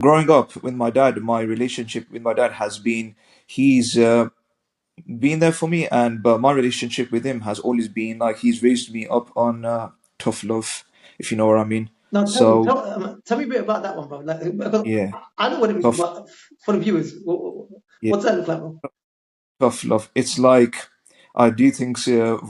growing up with my dad, my relationship with my dad has been, he's been there for me, and but my relationship with him has always been like he's raised me up on tough love, if you know what I mean. Now So tell me a bit about that one, bro. Like, because yeah, I know what it means, tough, but for the viewers, yeah, what's that look like, bro? tough love. It's like I do things to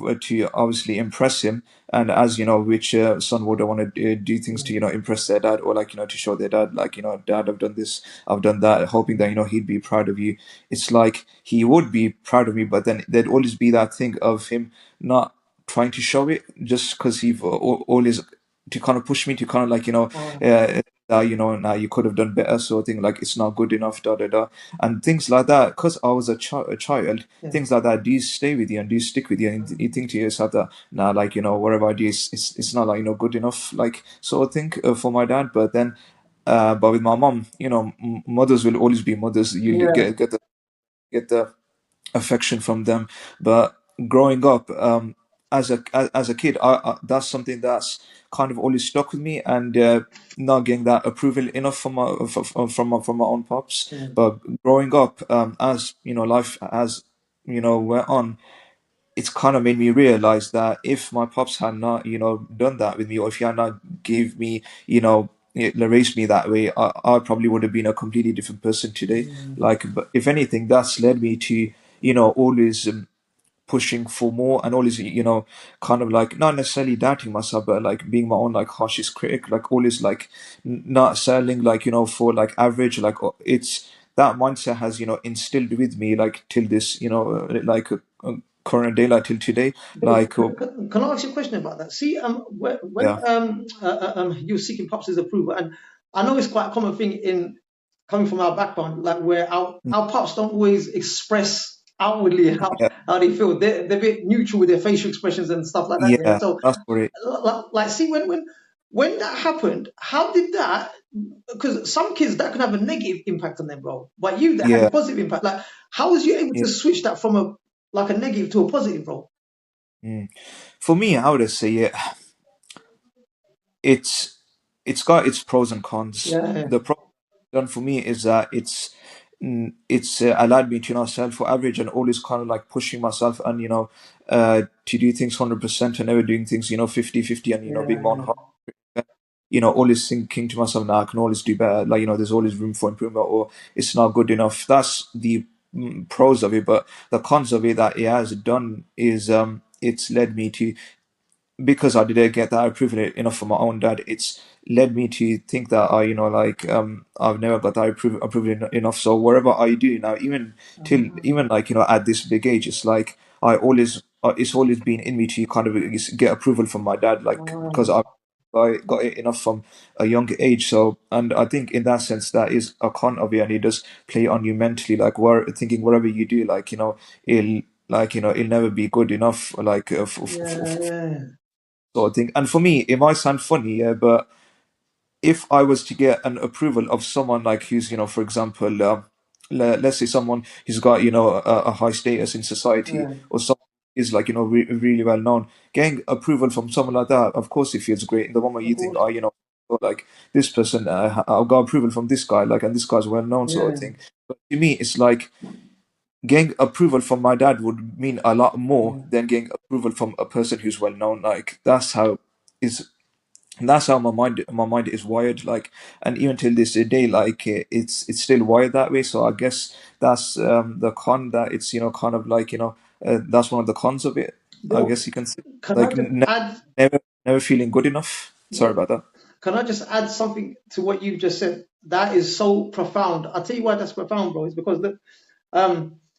obviously impress him, and as you know, which son would want to do things to impress their dad, or like to show their dad like dad, I've done this, I've done that, hoping that he'd be proud of you. It's like he would be proud of me, but then there'd always be that thing of him not trying to show it, just because he always to kind of push me to kind of like now you could have done better, sort of thing, like it's not good enough, da da da, and things like that. Because I was a child, Yeah. things like that do stay with you and do stick with you, and you think to yourself that now, like whatever I do is it's not like good enough, like sort of thing for my dad. But then but with my mom, mothers will always be mothers. You Yeah. get the affection from them. But growing up, as a kid, that's something that's kind of always stuck with me, and not getting that approval enough from my own pops. Yeah. But growing up, as life has went on, it's kind of made me realize that if my pops had not done that with me, or if he had not gave me raised me that way, I probably would have been a completely different person today. Mm. Like, but if anything, that's led me to always pushing for more, and always kind of like not necessarily doubting myself, but like being my own like harshest critic, like always like not settling like for like average, like it's that mindset has instilled with me like till this current day, like till today, Bro, like can I ask you a question about that? See, when yeah, you're seeking Pops' approval, and I know it's quite a common thing in coming from our background, like where our Pops don't always express outwardly yeah, how they feel. They're a bit neutral with their facial expressions and stuff like that. Yeah. yeah, So, that's what it. like, see, when that happened, how did that? Because some kids that can have a negative impact on them, bro. But you that had a Yeah, positive impact. Like, how was you able yeah. to switch that from a negative to a positive, bro? Mm. For me, how would I say it? It's it's got its pros and cons. Yeah. The pro done for me is that it's allowed me to self for average, and always kind of like pushing myself, and to do things 100%, and never doing things 50-50, and being more on Yeah. hard, always thinking to myself, now I can always do better, like there's always room for improvement, or it's not good enough. That's the pros of it. But the cons of it that it has done is it's led me to, because I didn't get that approval enough from my own dad, it's led me to think that I've never got that approval enough. So whatever I do now, even till even like at this big age, it's like I always it's always been in me to kind of get approval from my dad, like because I got it enough from a young age. So, and I think in that sense that is a con of it, and it does play on you mentally, like where thinking whatever you do, like it'll it'll never be good enough, like Yeah. Yeah. sort of thing. And for me, it might sound funny, yeah, but if I was to get an approval of someone like who's, for example, let's say someone who's got, a high status in society, Yeah. or someone is like, really well known, getting approval from someone like that, of course, it feels great. In the moment Of you think, course. oh, like this person, I've got approval from this guy, like, and this guy's well known, sort of Yeah. thing. But to me, it's like getting approval from my dad would mean a lot more Yeah. than getting approval from a person who's well known. Like is that's how my mind is wired, like, and even till this day, like it's still wired that way. So I guess that's the con, that it's kind of like that's one of the cons of it, I Bro, guess you can say, can I like just add? never feeling good enough. Sorry Yeah. about that. Can I just add something to what you just said? That is so profound. I'll tell you why that's profound, bro. It's because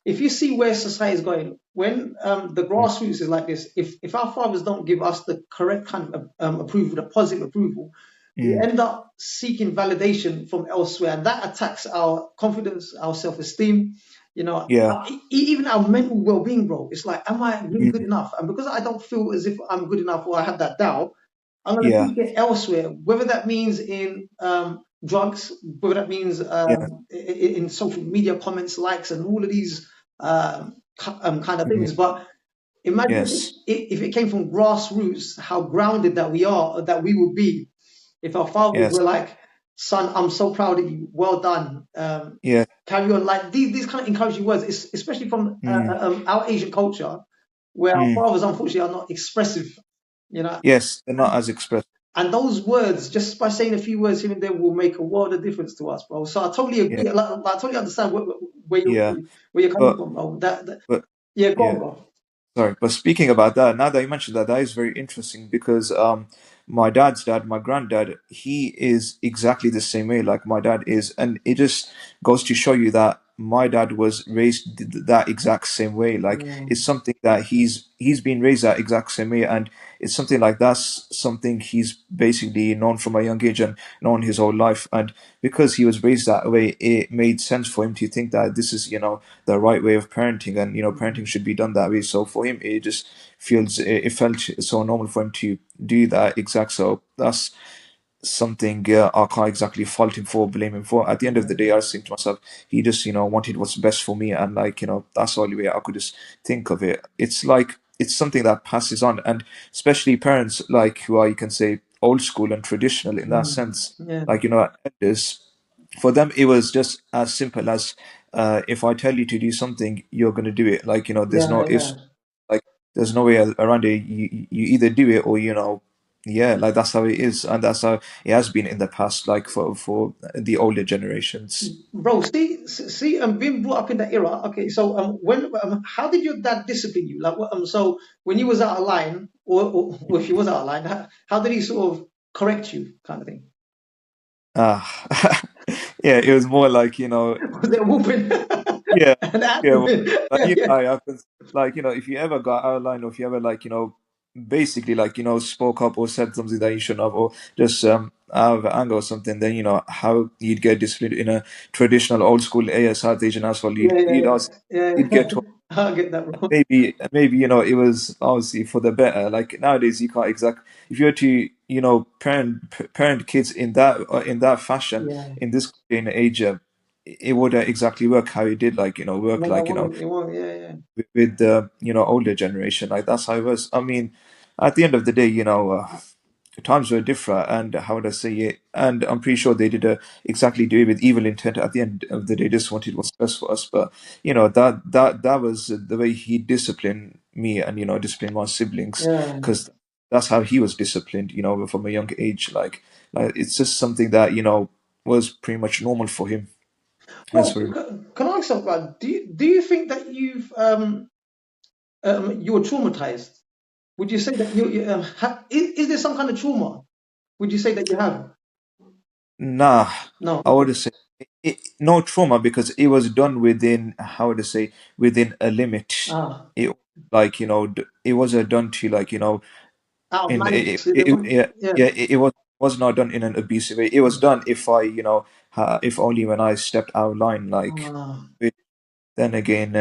if you see where society is going, when the Mm, grassroots is like this, if our fathers don't give us the correct kind of approval, the positive approval, we mm, end up seeking validation from elsewhere, and that attacks our confidence, our self-esteem. yeah, Even our mental well-being, bro. It's like, am I really good mm, enough? And because I don't feel as if I'm good enough, or I have that doubt, I'm going to yeah, seek it elsewhere, whether that means in drugs, whether that means yeah, in social media comments, likes, and all of these kind of things. mm, But imagine yes, if it came from grassroots, how grounded that we are, that we would be if our fathers yes, were like, son, I'm so proud of you. Well done. yeah, Carry on. Like these kind of encouraging words, especially from mm, our Asian culture, where our mm. fathers unfortunately are not expressive. You know, Yes, they're not as expressive. and those words, just by saying a few words here and there, will make a world of difference to us, bro. So I totally Yeah, agree. I totally understand yeah, where you're coming but from, bro. but Yeah, go on, yeah. bro. Sorry, but speaking about that, now that you mentioned that, that is very interesting because my dad's dad, my granddad, he is exactly the same way like my dad is, and it just goes to show you that my dad was raised that exact same way. Like it's Mm, something that he's been raised that exact same way, and it's something like that's something he's basically known from a young age and known his whole life. And because he was raised that way, it made sense for him to think that this is the right way of parenting, and parenting mm, should be done that way. So for him it just it felt so normal for him to do that exact. So that's something I can't exactly fault him for, blame him for. At the end of the day, I was thinking to myself, he just wanted what's best for me, and like that's the only way I could just think of it. It's like it's something that passes on, and especially parents like who are, you can say, old school and traditional in that mm, sense, yeah, like elders. For them it was just as simple as if I tell you to do something, you're going to do it. Like there's yeah, no yeah, ifs, like there's no way around it. You either do it or yeah, like that's how it is, and that's how it has been in the past, like for the older generations. bro. See, being brought up in that era. Okay, so how did your dad discipline you? Like, so when you was out of line, or if you was out of line, how did he sort of correct you, kind of thing? Ah, yeah, it was more like Was it a whooping? yeah, An ass yeah. Well, whooping? like Yeah, yeah, I happens, like if you ever got out of line, or if you ever like basically like spoke up or said something that you shouldn't have, or just out of anger or something, then how you'd get disciplined in a traditional old school South Asian household. yeah, You'd yeah, ask, yeah, you'd yeah. get told. I get that, bro. Maybe it was obviously for the better. Like nowadays you can't exact, if you were to parent kids in that fashion Yeah, in this day and age, it wouldn't exactly work how it did, like work, no, like it won't. Yeah, yeah, with the older generation. Like that's how it was. I mean, at the end of the day, times were different, and how would I say it? And I'm pretty sure they did exactly do it with evil intent. At the end of the day, just wanted what's best for us. But that was the way he disciplined me, and disciplined my siblings, yeah. because that's how he was disciplined. From a young age. Like it's just something that was pretty much normal for him. That's Bro, very much. can I ask something? About, do you think that you were traumatized? Would you say that is there some kind of trauma? Would you say that you have? Nah, No. I Okay. would say no trauma, because it was done within, how would I say, within a limit. Ah, It, like it wasn't done to, like out of in malice. There was, yeah. it was not done in an abusive way. It was done if I if only when I stepped out of line, like. Ah, Then again,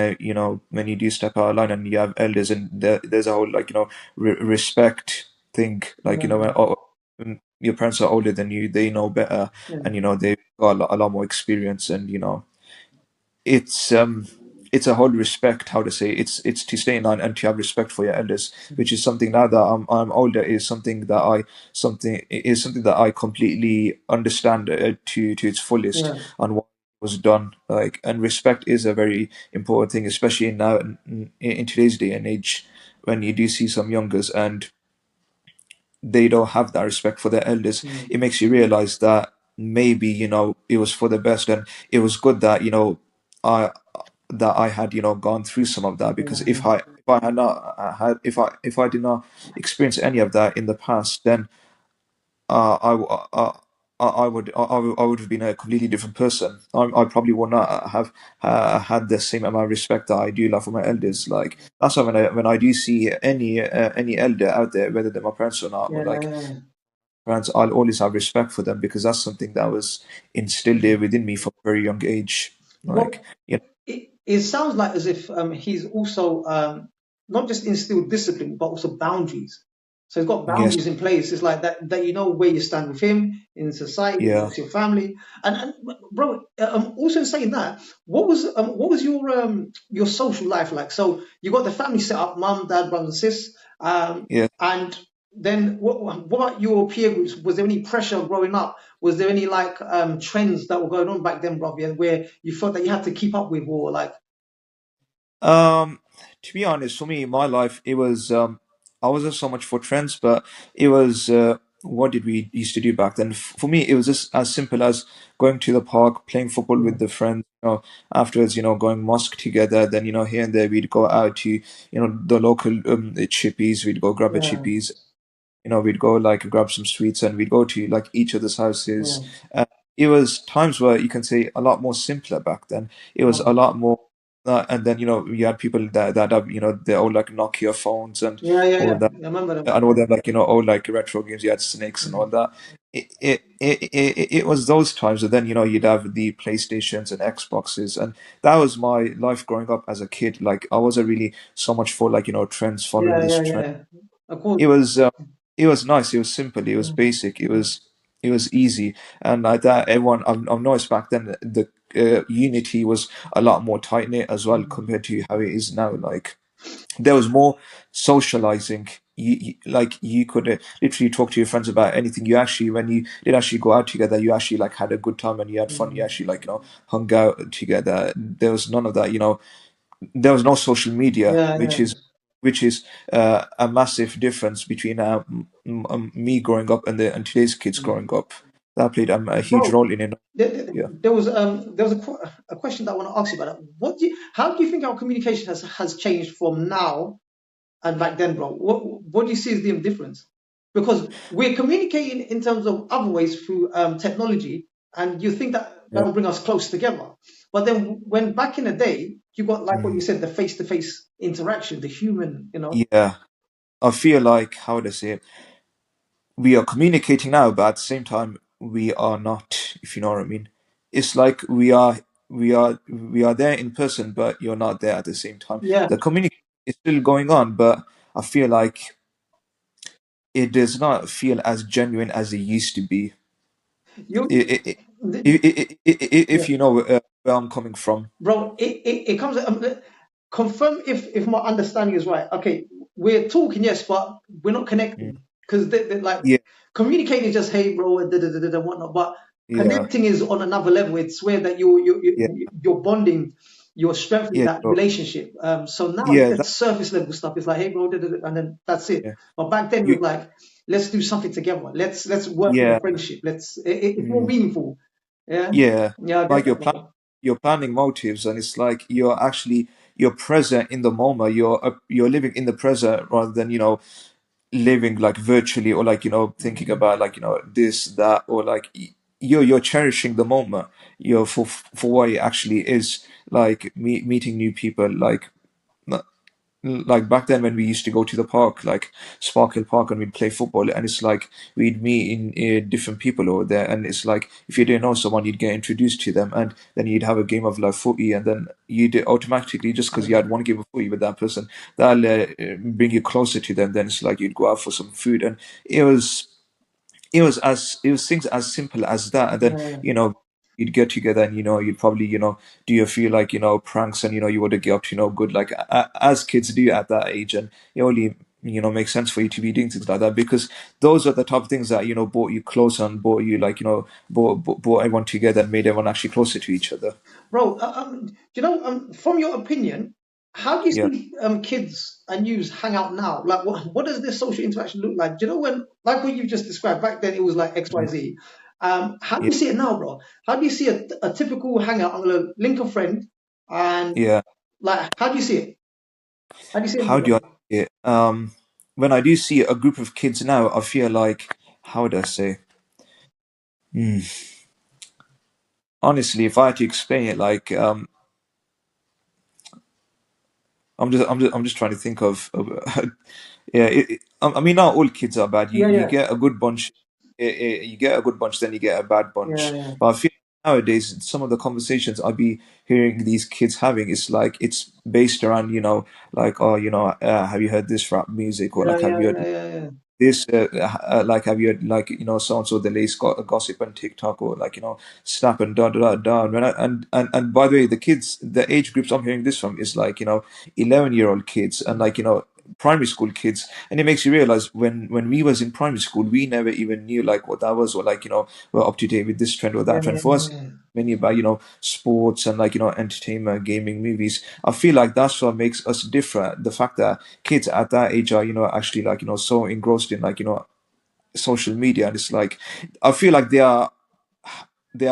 when you do step out of line and you have elders, and there's a whole, like respect thing, like yeah, when your parents are older than you, they know better, yeah, and they've got a lot more experience, and it's it's a whole respect, how to say, it's to stay in line and to have respect for your elders, which is something, now that I'm older, is something that I completely understand to its fullest, yeah. on what was done. Like, and respect is a very important thing, especially now in today's day and age, when you do see some youngers and they don't have that respect for their elders. Mm, It makes you realize that maybe it was for the best, and it was good that I I had gone through some of that, because yeah, if I had not had if I did not experience any of that in the past, then I would have been a completely different person. I probably would not have had the same amount of respect that I do love for my elders. Like that's why when I do see any elder out there, whether they're my parents or not, or yeah, like yeah. parents, I'll always have respect for them, because that's something that was instilled there within me from a very young age. Like Well, it sounds like as if he's also not just instilled discipline, but also boundaries. So he's got yes, boundaries in place. It's like that you know where you stand with him in society, yeah, with your family, and bro. Also in saying that, what was your social life like? So you got the family set up, mum, dad, brothers, and sis, yeah. and then what about your peer groups? Was there any pressure growing up? Was there any like trends that were going on back then, bro, yeah, where you felt that you had to keep up with, or like, Um, to be honest, for me, in my life, it was I wasn't so much for trends, but it was what did we used to do back then? For me, it was just as simple as going to the park, playing football yeah, with the friends. Afterwards, going mosque together. Then here and there, we'd go out to the local chippies. We'd go grab a yeah, chippies. We'd go like grab some sweets and we'd go to like each other's houses. yeah, Uh, it was times where you can say a lot more simpler back then. It was a okay. lot more, and then you had people that have their old like Nokia phones and Yeah, yeah, all yeah. that. I remember them. I know them like old like retro games. You had Snakes and all Mm. that. It was those times, and then you'd have the PlayStations and Xboxes, and that was my life growing up as a kid. Like I wasn't really so much for like trends, following Yeah, this yeah, trend. yeah. Of course. It was it was nice. It was simple. It was Mm, basic. It mm, was easy. And I thought everyone I've noticed back then the unity was a lot more tight knit as well mm. compared to how it is now. Like there was more socializing. Like you could literally talk to your friends about anything. You actually, when you did actually go out together, you actually like had a good time and you had fun. You Mm. actually like hung out together. There was none of that. There was no social media, Yeah, which yeah. is a massive difference between me growing up and today's kids growing Mm. up. That played a huge Bro, role in it. Yeah. there was a question that I want to ask you about that. How do you think our communication has changed from now and back then, bro? What do you see as the difference? Because we're communicating in terms of other ways through technology, and you think that Yeah. will bring us close together. But then when back in the day, you got like what you Mm. said, the face-to-face interaction, the human. Yeah. I feel like, how would I say it? We are communicating now, but at the same time, we are not. If you know what I mean. It's like we are there in person, but you're not there at the same time. Yeah, The communication is still going on, but I feel like it does not feel as genuine as it used to be. I- I- yeah. if you know where I'm coming from. Bro, it comes. Confirm if my understanding is right. Okay, we're talking, yes, but we're not Mm. connecting because like Yeah, communicating is just hey, bro, and and whatnot. But yeah, connecting is on another level. It's where that yeah, you're bonding, you're strengthening yeah, that so, relationship. So now it's yeah, just surface level stuff. It's like hey, bro, and then that's it. yeah, But back then it you, was like let's do something together. Let's work on a yeah, friendship. It's more mm, meaningful. Yeah, yeah. yeah, I get Like that, bro. you're planning motives, and it's like you're present in the moment. You're living in the present rather than living like virtually or like thinking Mm. about like this that or like you're cherishing the moment. You're for what it actually is, like meeting new people, like back then when we used to go to the park, like Sparkle Park, and we'd play football, and it's like we'd meet in different people over there, and it's like if you didn't know someone, you'd get introduced to them, and then you'd have a game of like footy, and then you'd automatically, just because you had one game of footy with that person, that'll bring you closer to them. Then it's like you'd go out for some food, and it was it was things as simple as that, and then Yeah. you'd get together and you'd probably do a few like pranks, and you would get up to good like as kids do at that age, and it only makes sense for you to be doing things like that because those are the type of things that brought you closer and brought you like brought everyone together and made everyone actually closer to each other. Bro, from your opinion, how do you Yeah, see kids and youths hang out now? Like, what does this social interaction look like? Do you know when, like what you just described, back then it was like X, Y, mm, Z. How do yeah, you see it now, bro? How do you see a typical hangout? I'm gonna link a friend, and yeah. like, how do you see it? How do you see it now, How do I bro? see it? When I do see a group of kids now, I feel like, how would I say? Hmm. Honestly, if I had to explain it, like I'm just trying to think of yeah. I mean, not all kids are bad. You Yeah, you yeah, get a good bunch, you get a good bunch, then you get a bad yeah, bunch. yeah, But I feel nowadays some of the conversations I be hearing these kids having is like it's based around like have you heard this rap music, or yeah, like have yeah, you yeah, heard yeah, yeah. this like have you had like so and so the latest gossip on TikTok, or like snap and da da da da. And, when and by the way, the kids, the age groups I'm hearing this from is like 11-year-old kids, and like primary school kids, and it makes you realize when we was in primary school, we never even knew like what that was, or like, we're up to date with this trend or Yeah, that trend. yeah, For us, yeah. many about sports and like entertainment, gaming, movies. I feel like that's what makes us different. The fact that kids at that age are actually like so engrossed in like social media, and it's like I feel like they are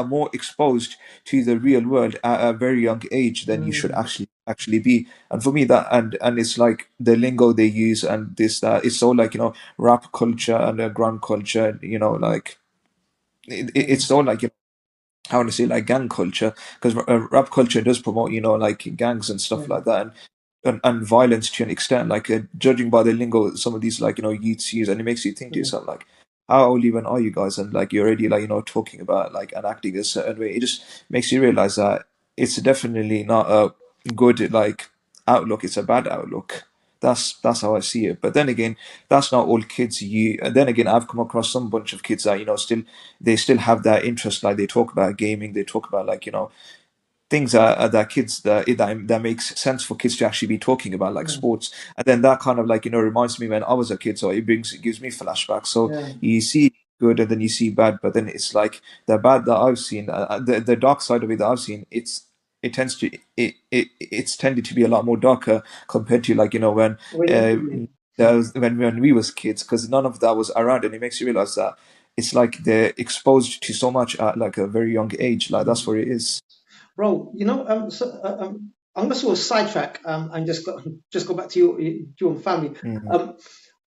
more exposed to the real world at a very young age than you should Mm, actually be. And for me, that and it's like the lingo they use and this that it's all like rap culture and ground culture. Like it's all like I want to say like gang culture, because rap culture does promote like gangs and stuff yeah, like that, and violence to an extent. Like judging by the lingo, some of these like youths use, and it makes you think to yeah, yourself like, how old even are you guys? And like you're already like talking about like and acting a certain way. It just makes you realize that it's definitely not a good like outlook. It's a bad outlook. That's how I see it. But then again, that's not all kids. And then again, I've come across some bunch of kids that still they still have that interest. Like they talk about gaming, they talk about like things that kids that makes sense for kids to actually be talking about, like yeah, sports. And then that kind of like reminds me when I was a kid, so it gives me flashbacks. So yeah. you see good and then you see bad, but then it's like the bad that I've seen, the dark side of it that I've seen, it tends to it's tended to be a lot more darker compared to like when When uh, you, when we was kids, because none of that was around, and it makes you realize that it's like they're exposed to so much at like a very young age. Like that's mm. what it is. Bro, I'm gonna sort of sidetrack and just go back to your own family. Mm. Um,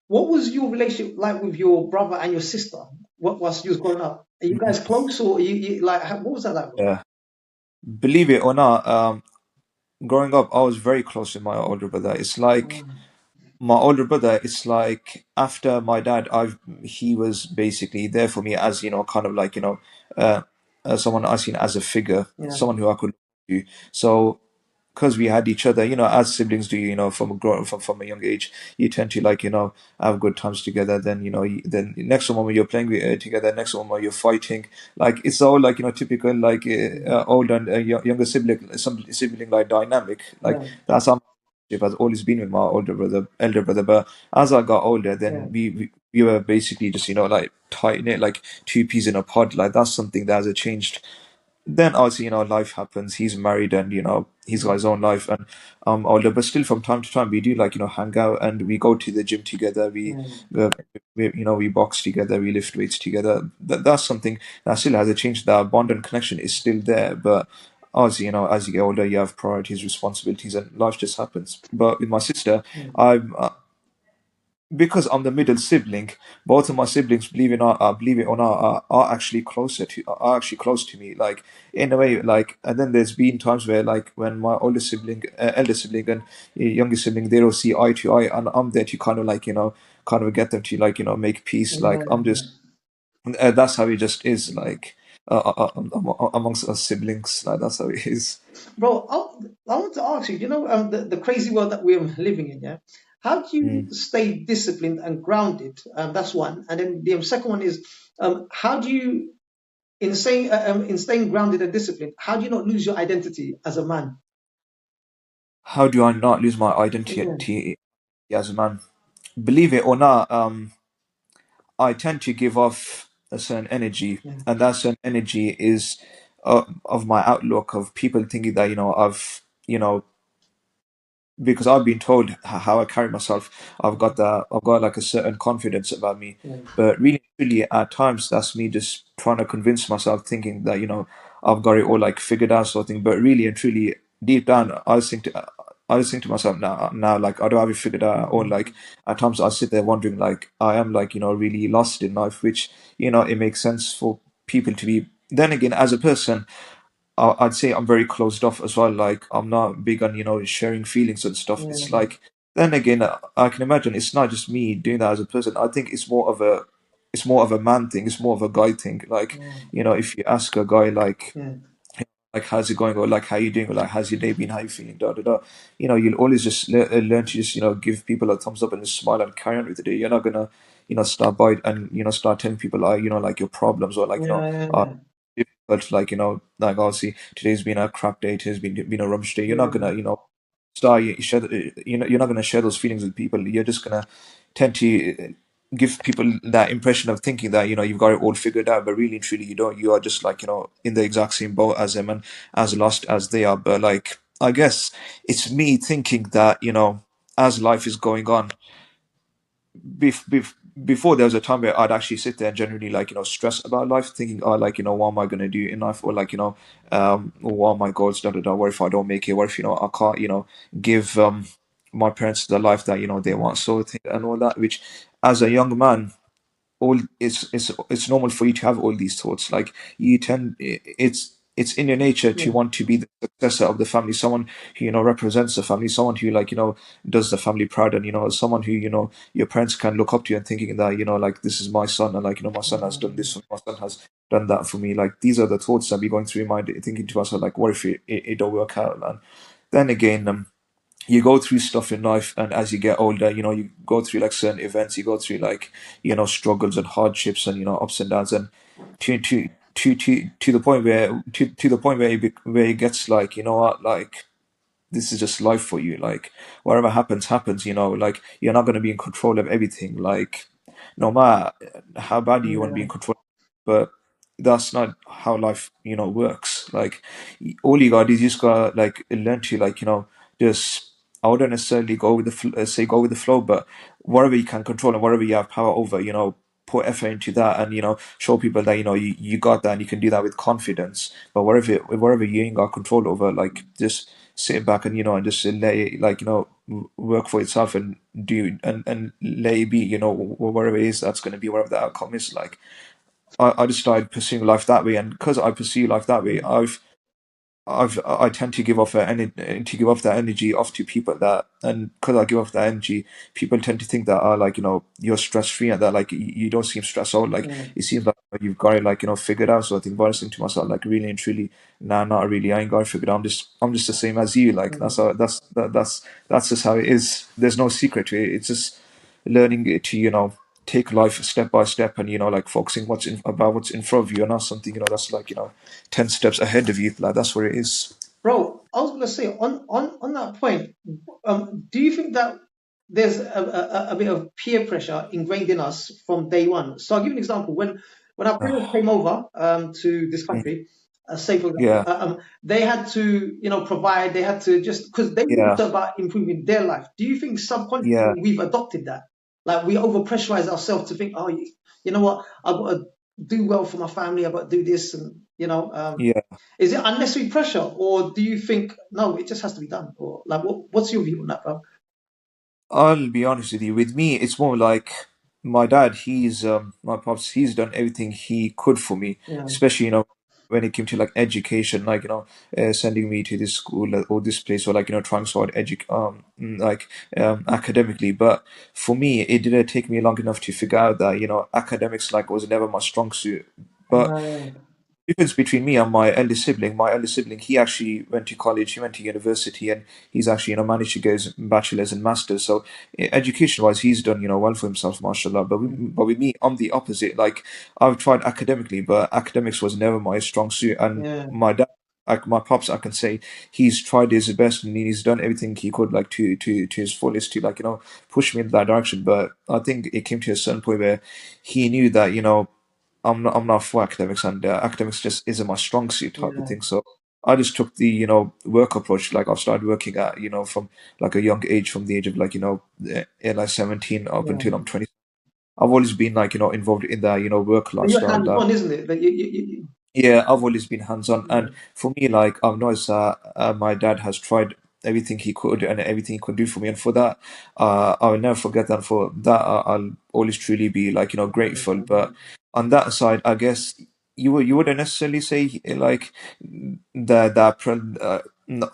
what was your relationship like with your brother and your sister? What whilst you was growing up? Are you guys close, or you like what was that like, bro? Yeah. Believe it or not, growing up, I was very close with my older brother. It's like Mm, my older brother. It's like after my dad, he was basically there for me as kind of like uh, someone I seen as a figure, yeah, someone who I could look to. So because we had each other, as siblings do, from a young age, you tend to like, have good times together. Then, then next moment you're playing together, next moment you're fighting. Like it's all like, typical like mm, older and younger sibling, some sibling like dynamic. Like yeah, that's how my relationship has always been with my elder brother. But as I got older, yeah, then we were basically just, like tight knit, like two peas in a pod. Like that's something that has changed. Then obviously life happens, he's married and he's got mm, his own life, and older, but still from time to time we do like hang out, and we go to the gym together, mm, uh, we box together, we lift weights together. That's something that still hasn't changed. That bond and connection is still there, but obviously as you get older you have priorities, responsibilities, and life just happens. But with my sister, mm, I'm because I'm the middle sibling, both of my siblings, believe it or not, are actually are actually close to me. Like in a way, like, and then there's been times where, like, when my elder sibling, and younger sibling, they don't see eye to eye, and I'm there to kind of like kind of get them to like make peace. Like yeah, I'm yeah. just that's how it just is. Like amongst us siblings, like that's how it is. Bro, I want to ask you, the crazy world that we're living in, yeah? How do Mm. you stay disciplined and grounded? That's one. And then the second one is, how do you, in staying grounded and disciplined, how do you not lose your identity as a man? How do I not lose my Yeah, identity as a man? Believe it or not, I tend to give off a certain energy, yeah, and that certain energy is of my outlook of people thinking that because I've been told how I carry myself. I've got like a certain confidence about me. yeah, But really, really, at times that's me just trying to convince myself, thinking that I've got it all like figured out, sort of thing. But really and truly, deep down, I was think to myself now, like I don't have it figured out, or mm, like at times I sit there wondering, like I am like really lost in life, which it makes sense for people to be. Then again, as a person, I'd say I'm very closed off as well. Like I'm not big on sharing feelings and stuff. yeah, It's like then again, I can imagine it's not just me doing that as a person. I think it's more of a man thing. It's more of a guy thing. Like mm, if you ask a guy yeah, like how's it going, or like how you doing, or like how's your day been, how you feeling, da da da. You'll always just learn to just give people a thumbs up and just smile and carry on with the day. You're not gonna start by and start telling people like your problems, or like yeah, yeah, uh, yeah, difficult, like like obviously today's been a crap day, today's been a rubbish day. You're not yeah, gonna start, you share, you're not going to share those feelings with people. You're just going to tend to give people that impression of thinking that you've got it all figured out, but really and truly you don't. You are just like in the exact same boat as them and as lost as they are. But like, I guess it's me thinking that as life is going on, bef- bef- before there was a time where I'd actually sit there and generally like stress about life, thinking, oh, like what am I gonna do in life, or like what are my goals, da da da. What if I don't make it? What if I can't give my parents the life that they want, sort of thing, and all that. Which, as a young man, all it's normal for you to have all these thoughts. Like you tend, it's in your nature to Yeah. want to be the successor of the family, someone who represents the family, someone who like does the family proud, and someone who your parents can look up to, and thinking that like this is my son, and like my son has done this for me, my son has done that for me. Like these are the thoughts that be going through your mind, thinking to myself like, what if it don't work out, man? Then again, you go through stuff in life, and as you get older you go through like certain events, you go through like struggles and hardships and ups and downs, and to the point where to the point where where it gets like, what, like this is just life for you. Like whatever happens happens, like you're not going to be in control of everything. Like no matter how bad you want to be in Yeah. control, but that's not how life works. Like all you got is you just got like learn to like just, I wouldn't necessarily go with the say go with the flow, but whatever you can control and whatever you have power over, put effort into that, and show people that you got that, and you can do that with confidence. But whatever you ain't got control over, like just sit back and and just let it like work for itself, and do and let it be, whatever it is that's going to be, whatever the outcome is. Like I just started pursuing life that way, and because I pursue life that way, I tend to give off to give off that energy off to people, that, and because I give off that energy, people tend to think that, like you're stress free, and that like you don't seem stressed out. Like Yeah. it seems like you've got it like figured out. So I think, but I think to myself like, really and truly, nah, not really. I ain't got it figured out. I'm just the same as you. Like Yeah. that's just how it is. There's no secret to it. It's just learning to take life step by step, and like focusing what's in front of you, and not something that's like 10 steps ahead of you. Like that's where it is. Bro, I was gonna say on that point, do you think that there's a bit of peer pressure ingrained in us from day one? So I'll give you an example. When our parents came over to this Mm, country, say for example, yeah, they had to provide. They had to just because they were yeah, also about improving their life. Do you think yeah, subconsciously we've adopted that? Like we over pressurize ourselves to think, oh, you know what, I've got to do well for my family. I've got to do this, and yeah. is it unnecessary pressure, or do you think no, it just has to be done? Or like, what's your view on that, bro? I'll be honest with you. With me, it's more like my dad. He's my pops. He's done everything he could for me, Yeah, especially when it came to like education, like sending me to this school or this place, or like trying so hard like academically. But for me, it didn't take me long enough to figure out that academics like was never my strong suit. But right. difference between me and my eldest sibling, he actually went to college, he went to university, and he's actually managed to get his bachelor's and master's. So education wise, he's done well for himself, mashallah. But with me, I'm the opposite. Like I've tried academically, but academics was never my strong suit. And Yeah, my dad, like my pops, I can say he's tried his best, and he's done everything he could, like to his fullest, to like push me in that direction. But I think it came to a certain point where he knew that I'm not for academics, and academics just isn't my strong suit, type of yeah, thing. So I just took the work approach. Like I've started working at from like a young age, from the age of like like 17 up yeah. until I'm 20. I've always been like involved in that work So you're lifestyle. hands on, isn't it? Like Yeah, I've always been hands-on, yeah, and for me, like I've noticed that my dad has tried everything he could and everything he could do for me, and for that, I will never forget that. For that, I'll always truly be like grateful. But on that side, I guess you wouldn't necessarily say like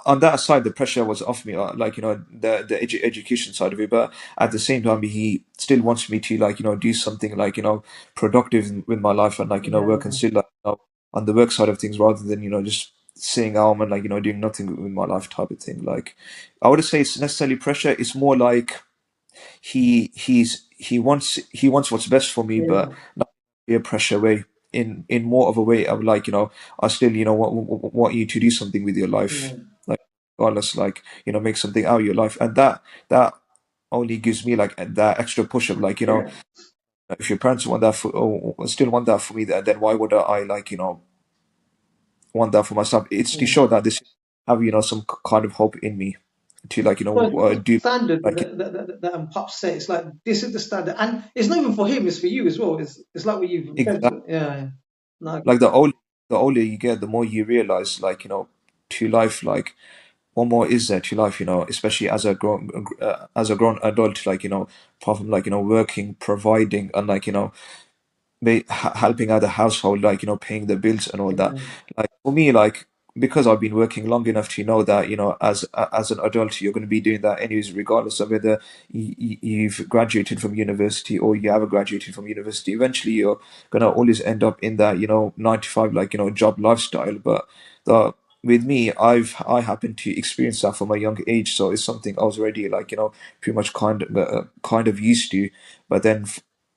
on that side the pressure was off me, like the education side of it. But at the same time, he still wants me to like do something like productive with my life, and like work, and yeah, still like on the work side of things, rather than just sitting home and like doing nothing with my life, type of thing. Like I wouldn't say it's necessarily pressure. It's more like he wants what's best for me, but yeah, not in a pressure way. In more of a way of like I still want you to do something with your life. yeah. Like regardless, like, make something out of your life. And that only gives me like that extra push of like, Yeah. if your parents want that for, or still want that for me, then why would I, like, want that for myself? It's to Yeah. show that this have, some kind of hope in me to, like, Well, do, standard like, that Pop said. It's like this is the standard, and it's not even for him. It's for you as well. It's like what you've said. exactly. Yeah, yeah. No, I Like get that. the older you get, the more you realize, like, to life, like, what more is there to life, especially as a grown adult, like, apart from, like, working, providing, and, like, helping out the household, like, paying the bills and all that. Yeah, Like, for me, like, because I've been working long enough to know that, as an adult, you're going to be doing that anyways, regardless of whether you've graduated from university or you haven't graduated from university. Eventually you're going to always end up in that, 9 to 5, like, job lifestyle. But the with me, I happen to experience that from a young age, so it's something I was already, like, pretty much kind of used to. But then,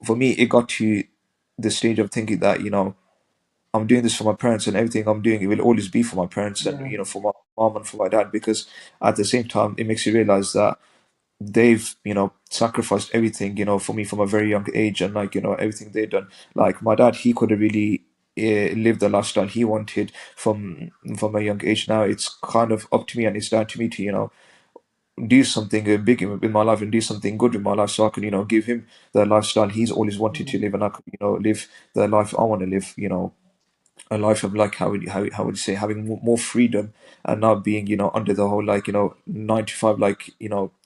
for me, it got to the stage of thinking that, I'm doing this for my parents, and everything I'm doing, it will always be for my parents, and, yeah, for my mom and for my dad, because at the same time it makes you realize that they've, sacrificed everything, for me from a very young age. And, like, everything they've done, like my dad, he could have really lived the lifestyle he wanted from a young age. Now it's kind of up to me, and it's down to me to, do something big in my life and do something good in my life, so I can, give him the lifestyle he's always wanted to live, and I could, live the life I want to live, a life of, like, how would you say, having more freedom, and not being, under the whole, like, 9 to 5, like,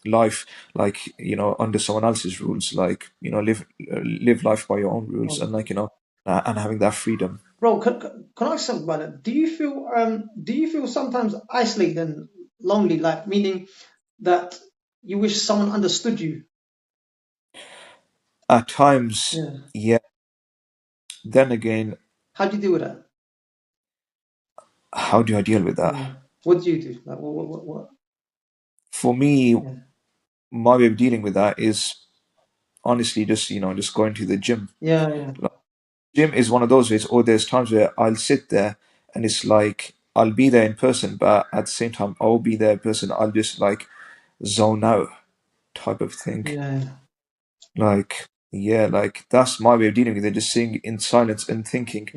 life, like, under someone else's rules, like, live life by your own rules, yeah. and, like, and having that freedom. Bro, can I ask something about that? Do you feel sometimes isolated and lonely, like meaning that you wish someone understood you? At times, Yeah. yeah. Then again, How do you deal with that? how do I deal with that? Yeah. What do you do? Like what? For me, Yeah. my way of dealing with that is honestly just, just going to the gym. Yeah, yeah, Like, gym is one of those ways, or there's times where I'll sit there, and it's like I'll be there in person, but at the same time I'll be there in person, I'll just, like, zone out, type of thing. yeah, Like, yeah, like, that's my way of dealing with it, just sitting in silence and thinking,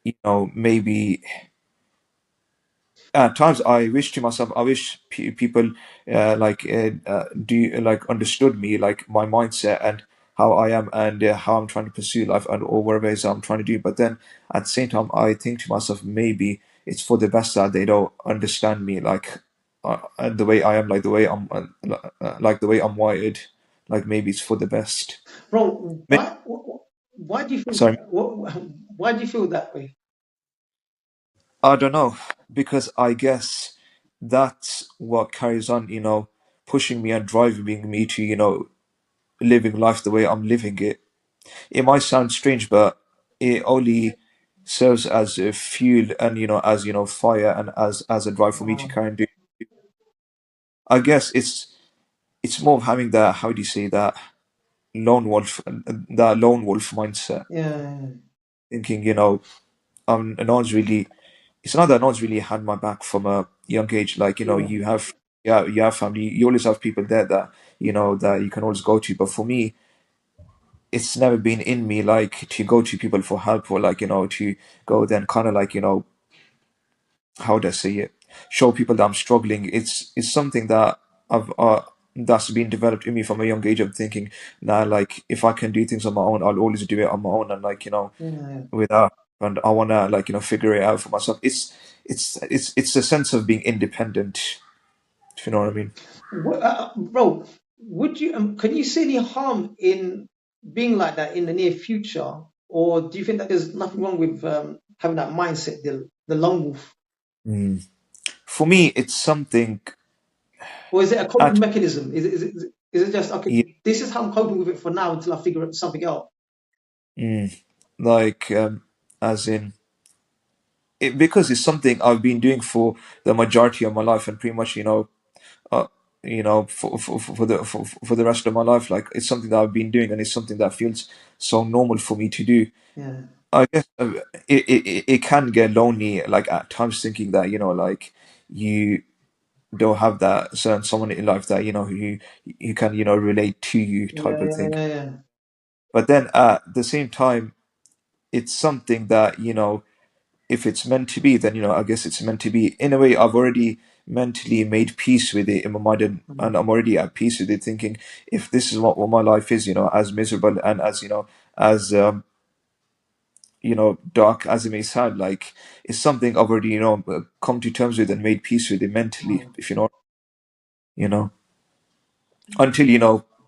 yeah, maybe at times I wish to myself, I wish people, like, do like understood me, like my mindset and how I am, and how I'm trying to pursue life, and or whatever it is I'm trying to do. But then at the same time, I think to myself, maybe it's for the best that they don't understand me, like, and the way I am, like the way I'm, like the way I'm wired. Like, maybe it's for the best. bro. May- Why do you feel Sorry, that? Why do you feel that way? I don't know, because I guess that's what carries on, pushing me and driving me to, living life the way I'm living it. It might sound strange, but it only serves as a fuel, and, as, fire, and as a drive for me to Oh, carry on doing. I guess it's more of having that, how do you say, that lone wolf mindset, yeah, thinking, no one's really. It's not that no one's really had my back from a young age. Like, yeah, you have, yeah, you have family. You always have people there that, that you can always go to. But for me, it's never been in me, like, to go to people for help, or, like, to go then kind of, like, how would I say it, show people that I'm struggling. It's something that I've that's been developed in me from a young age. of thinking now, like, if I can do things on my own, I'll always do it on my own, and, like, yeah, yeah. without, and I want to, like, figure it out for myself. It's a sense of being independent, if you know what I mean. Bro, would you can you see any harm in being like that in the near future, or do you think that there's nothing wrong with having that mindset, the lone wolf, Mm. For me, it's something or is it a coping at mechanism? Is it just okay? yeah, This is how I'm coping with it for now until I figure out something out. mm, like, as in because it's something I've been doing for the majority of my life, and pretty much, uh, for the rest of my life. Like, it's something that I've been doing, and it's something that feels so normal for me to do. Yeah, I guess it can get lonely, like, at times, thinking that, like, you don't have that certain someone in life that who can relate to you Yeah, type of yeah, thing. yeah, yeah. But then at the same time, it's something that if it's meant to be, then I guess it's meant to be. In a way, I've already mentally made peace with it in my mind, and Mm, I'm already at peace with it, thinking if this is what my life is, as miserable and as as dark as it may sound, like it's something I've already come to terms with and made peace with it mentally, mm, if you know until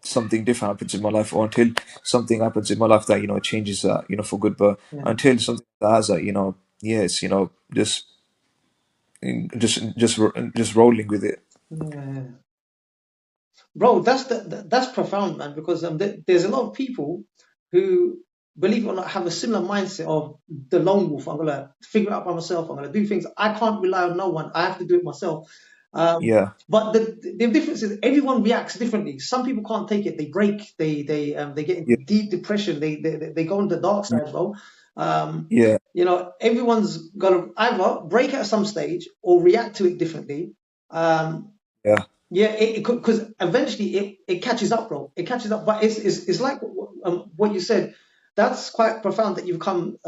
something different happens in my life, or until something happens in my life that changes that for good. But yeah, until something that has that, yes, just rolling with it. yeah. Bro, that's profound, man. Because there's a lot of people who, believe it or not, have a similar mindset of the lone wolf. I'm gonna figure it out by myself. I'm gonna do things. I can't rely on no one. I have to do it myself. Yeah, But the difference is everyone reacts differently. Some people can't take it. They break. They get yeah, into deep depression. They go on the dark side, bro. Um, yeah, everyone's gonna either break at some stage or react to it differently. Um, yeah, yeah, because eventually it catches up, bro. It catches up, but it's like what you said. That's quite profound that you've come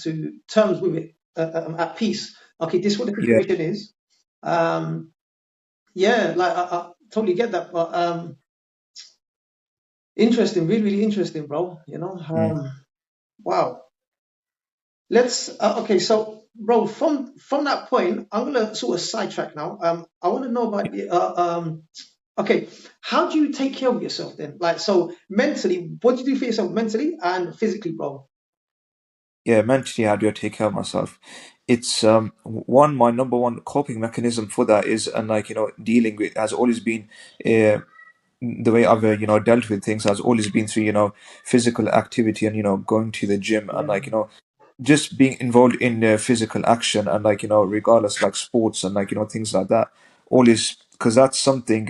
to terms with it at peace. Okay, this is what the yeah. situation is. Um, yeah, like I totally get that, but interesting, really, really interesting, bro. Mm. Wow. Let's okay. So, bro, from that point, I'm gonna sort of sidetrack now. I want to know about the okay, how do you take care of yourself then? Like, so mentally, what do you do for yourself mentally and physically, bro? Yeah, mentally, how do I take care of myself? It's one my number one coping mechanism for that is, and dealing with has always been uh, the way I've dealt with things has always been through physical activity and going to the gym and Yeah, just being involved in physical action and regardless like sports and things like that, always, because that's something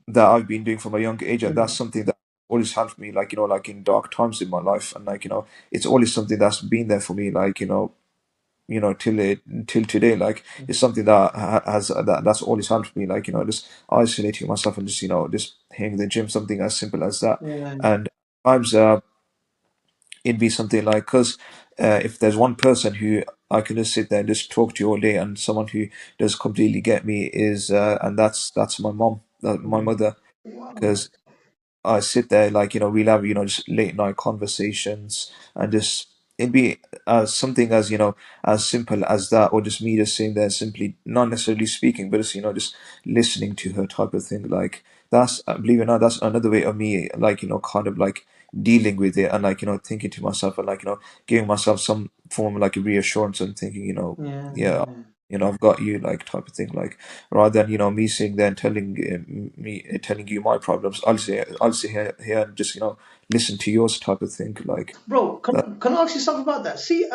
that I've been doing from a young age, and that's mm, something that always helped me, like in dark times in my life, and it's always something that's been there for me, till today. Like it's something that that's always helped me, just isolating myself and just hitting the gym, something as simple as that. yeah, And times it'd be something like, because if there's one person who I can just sit there and just talk to all day, and someone who does completely get me is and that's my mom, my mm, mother. wow, Because I sit there, we'll have just late night conversations, and just it'd be something as as simple as that, or just me just sitting there simply not necessarily speaking, but just just listening to her type of thing. Like that's believe it or not, that's another way of me kind of like dealing with it, and thinking to myself, and giving myself some form of like reassurance, and thinking yeah, yeah, I've got you, like type of thing, like rather than me sitting there and telling you my problems. I'll sit here and just listen to yours type of thing, like bro. that. Can I ask you something about that? See,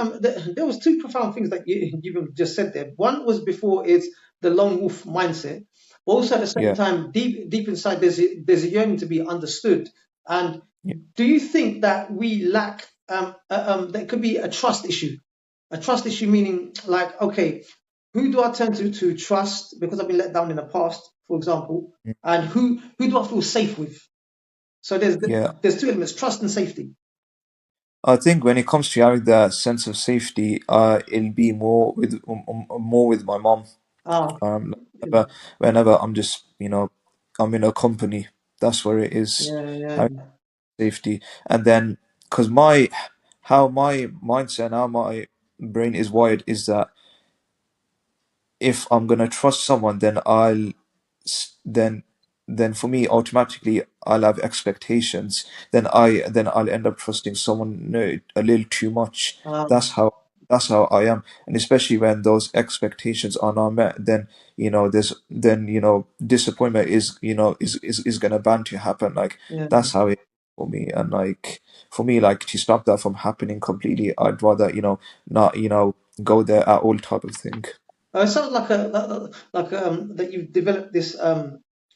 there was two profound things that you just said there. One was before it's the lone wolf mindset, but also at the same Yeah, time, deep inside, there's a yearning to be understood. And yeah, do you think that we lack there could be a trust issue? A trust issue meaning like, okay, who do I turn to trust because I've been let down in the past, for example, and who do I feel safe with? So yeah. there's two elements: trust and safety. I think when it comes to having that sense of safety, it'll be more with my mom. Ah, Um, okay. whenever I'm just I'm in a company, that's where it is. Yeah, yeah, Having safety, and then because how my mindset and how my brain is wired is that if I'm gonna trust someone, then then for me automatically I'll have expectations. Then I'll end up trusting someone a little too much. um, That's how I am, and especially when those expectations are not met, then disappointment is gonna bound to happen. Like yeah. that's how it is for me, and for me, like to stop that from happening completely, I'd rather not go there at all type of thing. It sounds like that you've developed this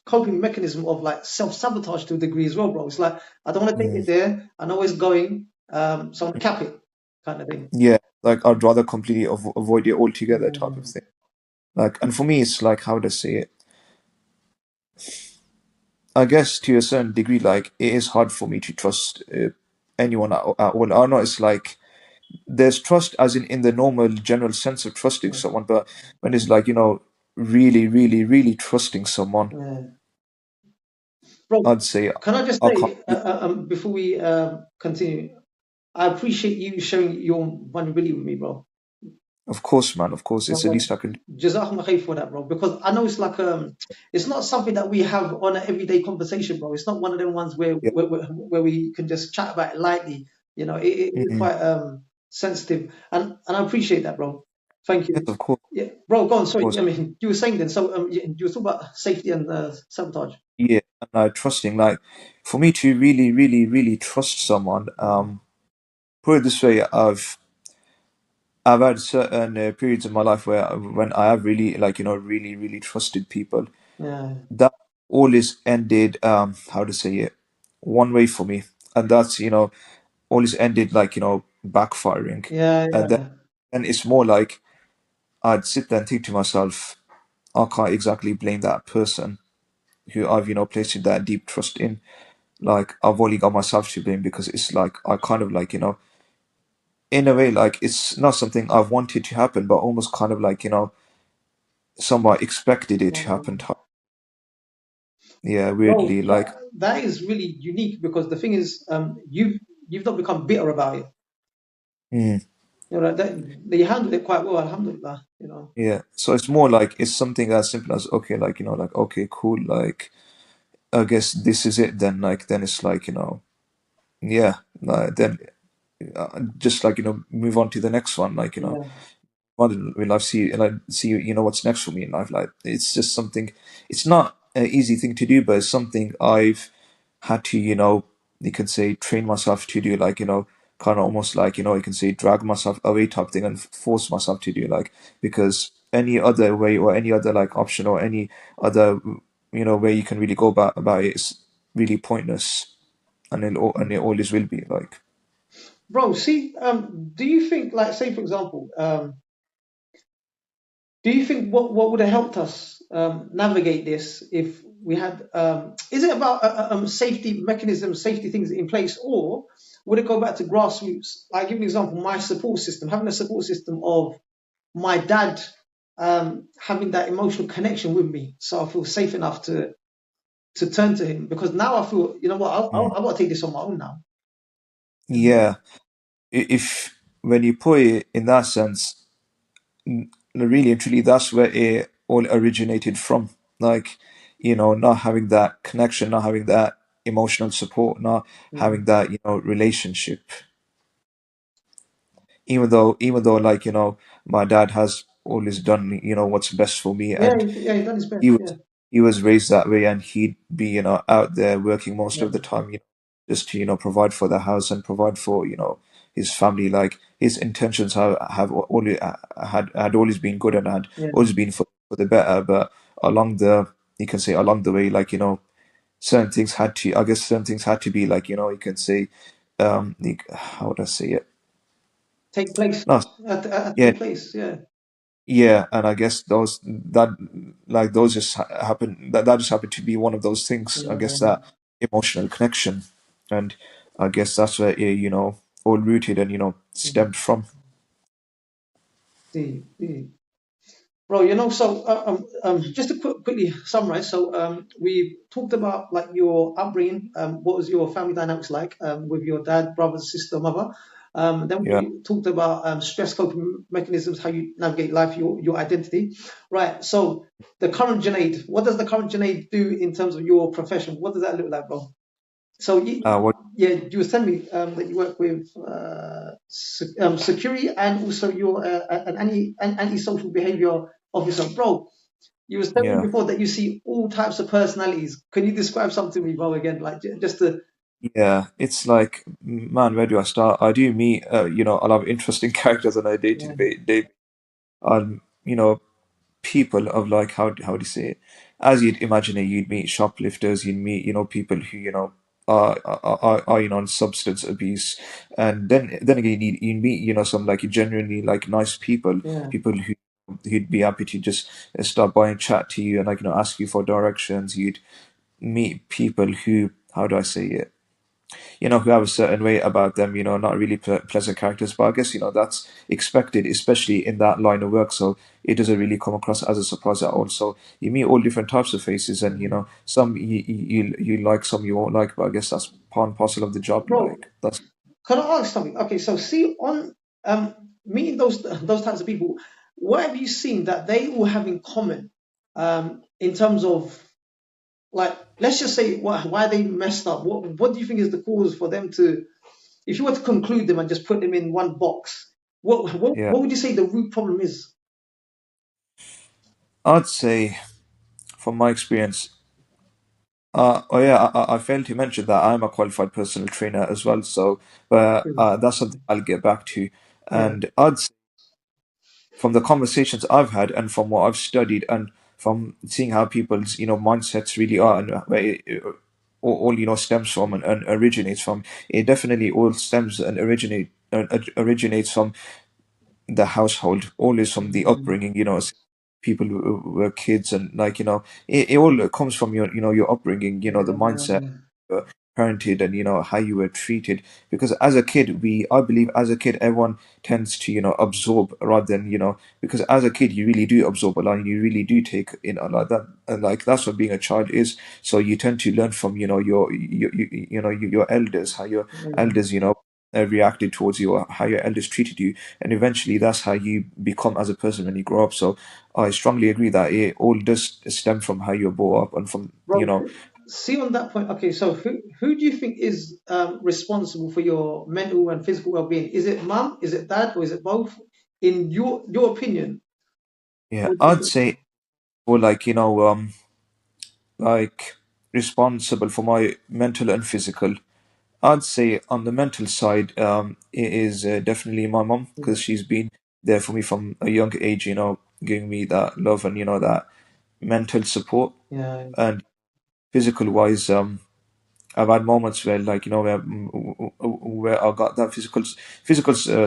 coping mechanism of like self-sabotage to a degree as well, bro. It's like I don't want to take Mm. it there. I know it's going, so I'm gonna cap it, kind of thing. Yeah, like I'd rather completely avoid it altogether type of Yeah. thing. Like, and for me, it's like, how would I say it? I guess to a certain degree, like it is hard for me to trust anyone at all. I know it's like there's trust as in the normal general sense of trusting Yeah. someone, but when it's like, really, really, really trusting someone, Yeah. Bro, I'd say can I just I can't. say, before we continue, I appreciate you sharing your vulnerability with me, bro. Of course, man. Of course, it's the So, least I can do. Jazakumullah khair for that, bro. Because I know it's like it's not something that we have on an everyday conversation, bro. It's not one of them ones Yeah. where we can just chat about it lightly. You know, it's Mhm. quite sensitive, and I appreciate that, bro. Thank Yes, you. of course, Yeah, bro. Go on. of Sorry, course. I mean, you were saying then. So, you were talking about safety and sabotage. Yeah, and trusting. Like, for me to really, really, really trust someone, put it this way, I've had certain periods in my life where when I have really, like, really, really trusted people, Yeah, that always ended, how to say it, one way for me, and that's always ended like backfiring, yeah, and then yeah, and it's more like I'd sit there and think to myself, I can't exactly blame that person who I've placed that deep trust in. Like I've only got myself to blame because it's like I kind of like in a way like it's not something I've wanted to happen, but almost kind of like somewhat expected it to yeah. happen. Yeah, Bro, weirdly, like that is really unique because the thing is, you've not become bitter about it. mm, You know that they handled it quite well, alhamdulillah. You know. yeah. So it's more like it's something as simple as okay, like like okay, cool, like I guess this is it. Then like then it's like yeah, then just like move on to the next one. Like Yeah, will I see and I see what's next for me in life. Like it's just something. It's not an easy thing to do, but it's something I've had to you can say train myself to do. Like kind of almost like you can say drag myself away type thing and force myself to do like because any other way or any other like option or any other way you can really go about it is really pointless and it always will be like bro. See, do you think, like, say for example, do you think what would have helped us navigate this if we had? Is it about safety mechanisms, safety things in place, or would it go back to grassroots? Like, give an example. My support system, having a support system of my dad having that emotional connection with me, so I feel safe enough to turn to him because now I feel, you know what, mm. I've got to take this on my own now. You know? Yeah, if when you put it in that sense, really and truly, that's where it all originated from. Like, not having that connection, not having that emotional support, not Yeah, having that, relationship. Even though, like, my dad has always done, what's best for me, yeah, and yeah. He's done his best. he was Yeah, he was raised that way, and he'd be out there working most yeah, of the time, just to provide for the house and provide for his family. Like his intentions have always had always been good and had yeah, always been for the better, but along the you can say along the way, like certain things had to, I guess certain things had to be like you can say how would I say it, take place. no, yeah, Take place. Yeah, yeah, and I guess those just happen. That just happened to be one of those things. I guess yeah. that emotional connection, and I guess that's where it, all rooted and Mm. stemmed from. See. Bro, so just to quickly summarize. So we talked about like your upbringing. What was your family dynamics like with your dad, brother, sister, mother? Then Yeah, we talked about stress coping mechanisms, how you navigate life, your identity. Right. So the current Junaid, what does the current Junaid do in terms of your profession? What does that look like, bro? So what? yeah, you were telling me that you work with security and also you're an anti-social behavior officer, bro. You was telling me Yeah, before that you see all types of personalities. Can you describe something to me, bro? Again, like just to yeah. It's like, man, where do I start? I do meet, a lot of interesting characters on a day to yeah, day. People of like how do you say it? As you'd imagine it, you'd meet shoplifters, you'd meet people who are on substance abuse, and then again you meet some like genuinely like nice people, yeah, people who he'd be happy to just stop by and chat to you and ask you for directions. You'd meet people who, how do I say it, who have a certain way about them, not really pleasant characters. But I guess, that's expected, especially in that line of work. So it doesn't really come across as a surprise at all. So you meet all different types of faces, and, some you like, some you won't like. But I guess that's part and parcel of the job. Bro, Like, that's, can I ask something? Okay, so see on meeting those types of people, what have you seen that they all have in common in terms of, like, let's just say why they messed up. What do you think is the cause for them to, if you were to conclude them and just put them in one box, yeah. what would you say the root problem is? I'd say, from my experience, oh yeah, I failed to mention that I'm a qualified personal trainer as well. So, but Mm. that's something I'll get back to. Yeah. And I'd say, from the conversations I've had and from what I've studied and from seeing how people's mindsets really are and where it all stems from and originates from, it definitely all stems and originates from the household, always from the Mm, upbringing. People who were kids, and it all comes from your upbringing. The mindset, yeah, parented, and how you were treated. Because as a kid, I believe as a kid, everyone tends to absorb rather than because as a kid you really do absorb a lot, and you really do take in a lot. That and like that's what being a child is. So you tend to learn from your elders, how your yeah. elders reacted towards you, or how your elders treated you, and eventually that's how you become as a person when you grow up. So I strongly agree that it all does stem from how you're brought up and from Bro, see on that point, okay, so who do you think is responsible for your mental and physical well-being? Is it mum? Is it dad? Or is it both? In your opinion? yeah, What do you I'd think? say, or like responsible for my mental and physical. I'd say on the mental side, it is definitely my mom, Yeah, because she's been there for me from a young age, giving me that love and that mental support. yeah, And physical wise, I've had moments where, where I got that physical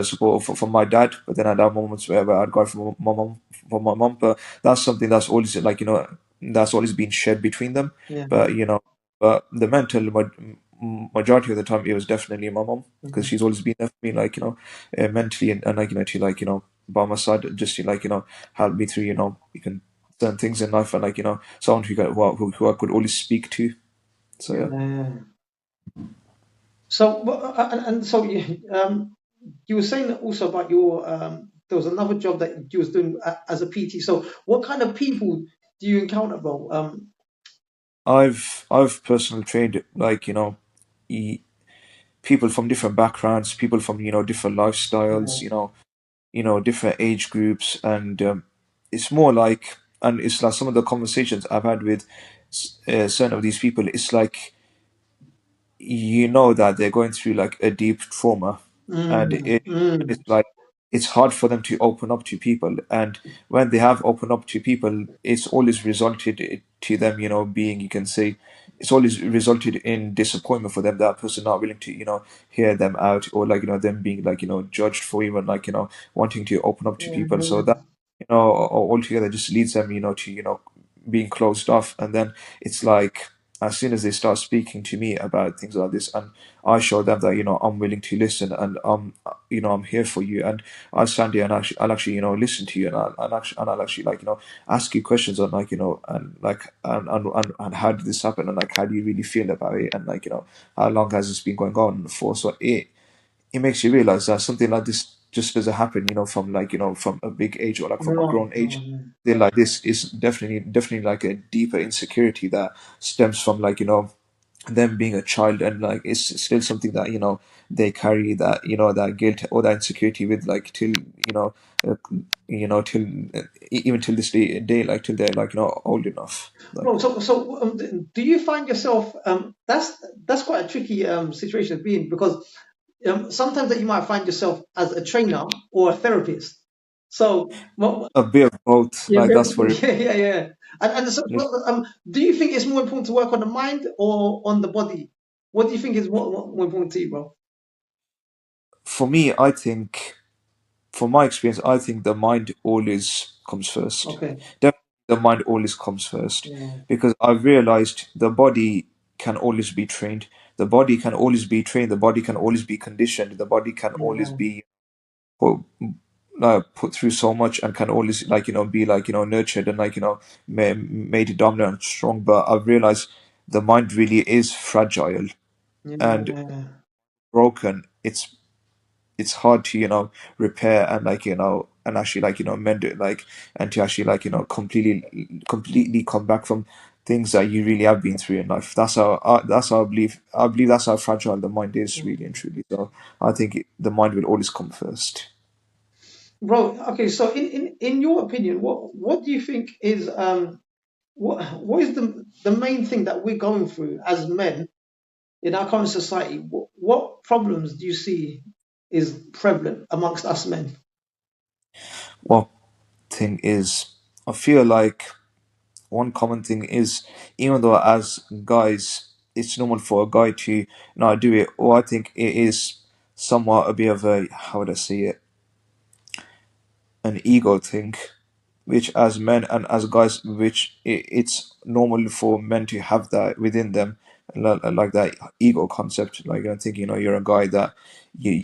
support from my dad, but then I'd have moments where I'd got from my mom. But that's something that's always that's always been shared between them. yeah, But but the mental majority of the time, it was definitely my mom, because yeah. she's always been there for me, mentally, and to by my side, just to help me through you can certain things in life, and someone who I could always speak to. So yeah. Yeah. So, and so you were saying also about your there was another job that you was doing as a PT. So, what kind of people do you encounter, bro? I've personally trained e- people from different backgrounds, people from different lifestyles, Yeah. different age groups, and it's more like, and it's like some of the conversations I've had with certain of these people. It's like that they're going through like a deep trauma, and Mm, it's mm, like it's hard for them to open up to people, and when they have opened up to people, it's always resulted to them being, you can say, it's always resulted in disappointment for them, that person not willing to hear them out, or them being judged for even wanting to open up to people. So that mhm. altogether just leads them to being closed off. And then it's like, as soon as they start speaking to me about things like this, and I show them that I'm willing to listen, and I'm here for you, and I'll stand here, and I'll actually listen to you, and I'll actually ask you questions on and and how did this happen, and how do you really feel about it, and how long has this been going on for. So it makes you realize that something like this just doesn't happen, from from a big age, or from a No, grown age. no, Thing like this is definitely like a deeper insecurity that stems from them being a child, and it's still something that they carry, that that guilt or that insecurity with, till uh, till even till this day, till they're old enough, bro. So do you find yourself that's quite a tricky situation to be in, because sometimes that you might find yourself as a trainer or a therapist. So, a bit of both, yeah, that's what it yeah, yeah, yeah. And so, is. do you think it's more important to work on the mind or on the body? What do you think is more important to you, bro? For me, I think, from my experience, I think the mind always comes first. Okay. Definitely, the mind always comes first, Yeah. because I've realized the body can always be trained. The body can always be trained. The body can always be conditioned. The body can always Yeah. be put, put through so much, and can always, be, nurtured, and, made dominant and strong. But I've realized the mind really is fragile and Yeah. broken. It's hard to repair, and and actually mend it, and to actually completely come back from things that you really have been through in life. That's how I believe that's how fragile the mind is, really and truly. So I think the mind will always come first. Bro, okay, so in your opinion, what do you think is what is the main thing that we're going through as men in our current society? What problems do you see is prevalent amongst us men? Well, thing is, I feel like one common thing is, even though as guys it's normal for a guy to not do it, or I think it is somewhat a bit of a, how would I say it, an ego thing, which as men and as guys, which it's normal for men to have that within them, like that ego concept. Like, I think, you're a guy that you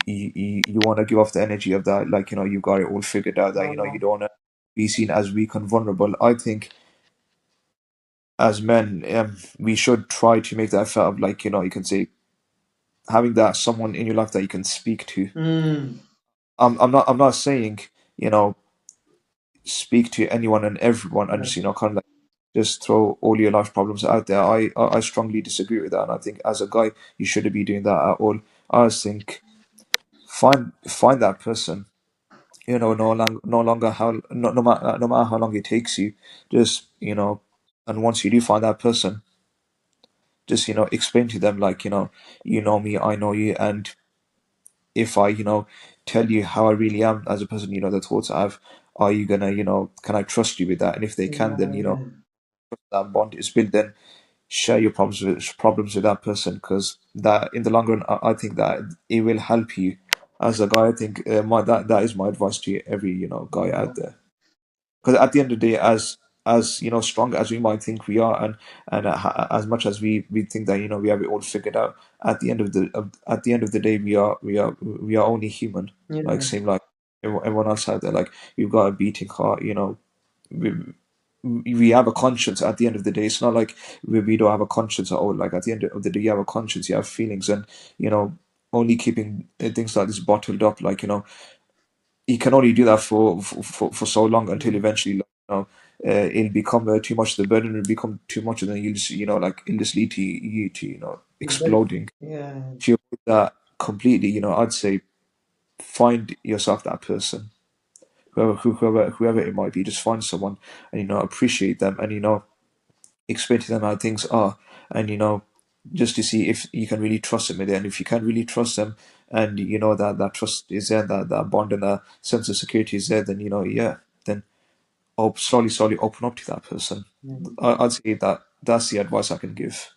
want to give off the energy of that, you've got it all figured out, that you don't want to be seen as weak and vulnerable. I think as men, we should try to make that effort of, you can say, having that someone in your life that you can speak to. Mm, I'm not saying, you know speak to anyone and everyone, and yeah, just kind of like just throw all your life problems out there. I strongly disagree with that, and I think as a guy you shouldn't be doing that at all. I just think find that person. No longer how no matter how long it takes you, just and once you do find that person, just explain to them, me, I know you, and if I tell you how I really am as a person, the thoughts I have, are you gonna, can I trust you with that? And if they can, then yeah, that bond is built, then share your problems with that person, because that in the long run, I think that it will help you as a guy. I think that is my advice to every guy yeah, out there, because at the end of the day, as strong as we might think we are, and as much as we think that we have it all figured out, at the end of the day, we are only human, like yeah, same like everyone else out there. Like, we've got a beating heart, we, we have a conscience. At the end of the day, it's not like we don't have a conscience at all. Like, at the end of the day, you have a conscience, you have feelings, and only keeping things like this bottled up, you can only do that for so long, until eventually, it'll become too much. The burden will become too much, and then you'll just, it'll just lead to you to exploding. yeah, To avoid that completely, I'd say find yourself that person, whoever it might be. Just find someone, and appreciate them, and explain to them how things are, and just to see if you can really trust them with it. And if you can really trust them, and that trust is there, that bond and that sense of security is there, then yeah, then slowly open up to that person. yeah. I'd say that that's the advice I can give.